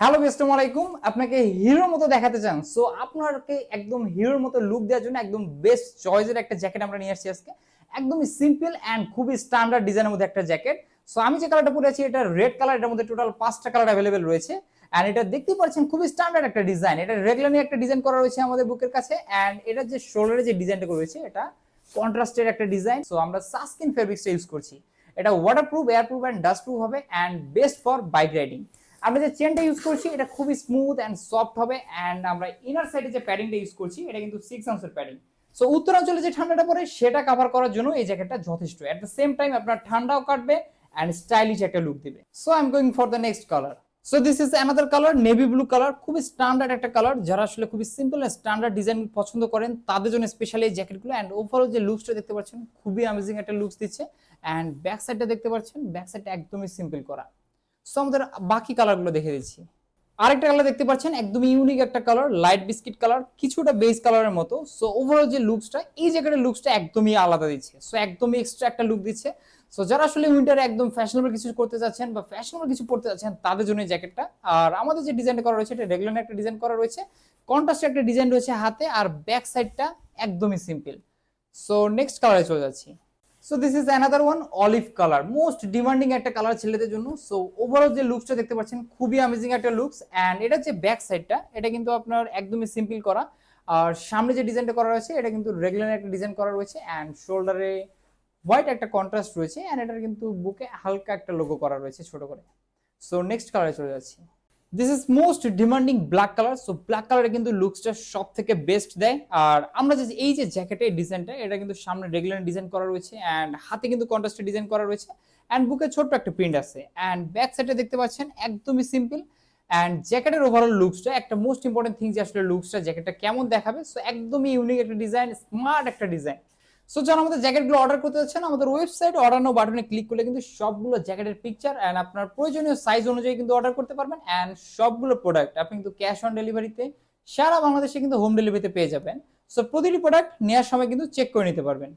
Hello আসসালামু আলাইকুম। আপনাকে হিরোর মতো দেখাতে চান, সো আপনাকে একদম হিরোর মতো লুক দেওয়ার জন্য একদম বেস্ট চয়েসের একটা জ্যাকেট আমরা নিয়ে আসছি আজকে। একদমই সিম্পল অ্যান্ড খুবই স্ট্যান্ডার্ড ডিজাইনের মধ্যে একটা জ্যাকেট। সো আমি যে কালারটা পরে আছি এটা রেড কালার। এটার মধ্যে টোটাল 5টা কালার অ্যাভেলেবেল রয়েছে। অ্যান্ড এটা দেখতেই পাচ্ছেন খুবই স্ট্যান্ডার্ড একটা ডিজাইন। এটা রেগুলারলি একটা ডিজাইন করা রয়েছে আমাদের বুকের কাছে। অ্যান্ড এটা যে শোল্ডারে যে ডিজাইনটা রয়েছে এটা কন্ট্রাস্টের একটা ডিজাইন। সো আমরা সাসকিন ফেব্রিক্সটা ইউজ করছি। এটা ওয়াটারপ্রুফ, এয়ারপ্রুফ অ্যান্ড ডাস্টপ্রুফ হবে and best for bike riding. আমরা যে চেনটা ইউজ করছি এটা খুবই স্মুথ অ্যান্ড সফট হবে। অ্যান্ড আমরা ইনার সাইডে যে প্যাডিংটা ইউজ করছি এটা কিন্তু 6 আউন্সের প্যাডিং। সো উত্তরাঞ্চলে যে ঠান্ডাটা পড়ে সেটা কভার করার জন্য এই জ্যাকেটটা যথেষ্ট। এট দ্য সেম টাইম আপনার ঠান্ডাও কাটবে অ্যান্ড স্টাইলিশ একটা লুক দিবে। So I am going for the next colour. So this is another colour, navy blue colour. খুবই স্ট্যান্ডার্ড একটা কালার। যারা আসলে খুবই সিম্পল এন্ড স্ট্যান্ডার্ড ডিজাইন পছন্দ করেন তাদের জন্য স্পেশালি এই জ্যাকেটগুলো। অ্যান্ড ওভারঅল যে লুকসটা দেখতে পাচ্ছেন খুবই অ্যামেজিং একটা লুকস দিচ্ছে। অ্যান্ড ব্যাক সাইডটা দেখতে পাচ্ছেন, ব্যাক সাইডটা একদমই সিম্পল করা। সো আমাদের বাকি কালারগুলো দেখে দিচ্ছি। আরেকটা কালার দেখতে পাচ্ছেন, একদম ইউনিক একটা কালার, লাইট বিস্কিট কালার, কিছুটা বেজ কালারের মতো। সো ওভারঅল যে লুকসটা, এই জ্যাকেটের লুকসটা একদমই আলাদা দিচ্ছে। সো একদমই এক্সট্রা একটা লুক দিচ্ছে। সো যারা আসলে উইন্টারে একদম ফ্যাশনেবল কিছু করতে চাচ্ছেন বা ফ্যাশনেবল কিছু পড়তে চাচ্ছেন তাদের জন্য এই জ্যাকেটটা। আর আমাদের যে ডিজাইনটা করা রয়েছে এটা রেগুলার একটা ডিজাইন করা রয়েছে, কন্ট্রাস্টে একটা ডিজাইন রয়েছে হাতে, আর ব্যাক সাইডটা একদমই সিম্পল। সো নেক্সট কালারে চলে যাচ্ছি। So this is another one, olive colour. Most demanding একটা কালার ছেলেদের জন্য। সো ওভারঅল যে লুকসটা দেখতে পাচ্ছেন খুবই অ্যামেজিং একটা লুকস। অ্যান্ড এটা যে ব্যাক সাইডটা এটা কিন্তু আপনার একদমই সিম্পল করা। আর সামনে যে ডিজাইনটা করা রয়েছে এটা কিন্তু রেগুলার একটা ডিজাইন করা রয়েছে। অ্যান্ড শোল্ডারে হোয়াইট একটা কন্ট্রাস্ট রয়েছে। অ্যান্ড এটার কিন্তু বুকে হালকা একটা লোগো করা রয়েছে ছোট করে। সো নেক্সট কালারে চলে যাচ্ছি। This is most demanding black colour. So black কালারে কিন্তু লুকসটা সব থেকে বেস্ট দেয়। আর আমরা যে এই যে জ্যাকেটের ডিজাইনটা এটা কিন্তু সামনে রেগুলার ডিজাইন করা রয়েছে অ্যান্ড হাতে কিন্তু কন্ট্রাস্টে ডিজাইন করা রয়েছে অ্যান্ড বুকে ছোট্ট একটা প্রিন্ট আছে। অ্যান্ড ব্যাক সাইডে দেখতে পাচ্ছেন একদমই সিম্পল। অ্যান্ড জ্যাকেটের ওভারঅল লুকসটা একটা মোস্ট ইম্পর্টেন্ট থিং যে আসলে লুকসটা জ্যাকেটটা কেমন দেখাবে। সো একদমই ইউনিক একটা ডিজাইন, স্মার্ট একটা ডিজাইন। সো যারা আমাদের জ্যাকেটগুলো অর্ডার করতে যাচ্ছেন আমাদের ওয়েবসাইট অর্ডার নাও বাটনে ক্লিক করলে কিন্তু সবগুলো জ্যাকেটের পিকচার এন্ড আপনার প্রয়োজনীয় সাইজ অনুযায়ী কিন্তু অর্ডার করতে পারবেন। এন্ড সবগুলো প্রোডাক্ট আপনি কিন্তু ক্যাশ অন ডেলিভারিতে সারা বাংলাদেশে কিন্তু হোম ডেলিভারিতে পেয়ে যাবেন। সো প্রতিটি প্রোডাক্ট নেওয়ার সময় কিন্তু চেক করে নিতে পারবেন।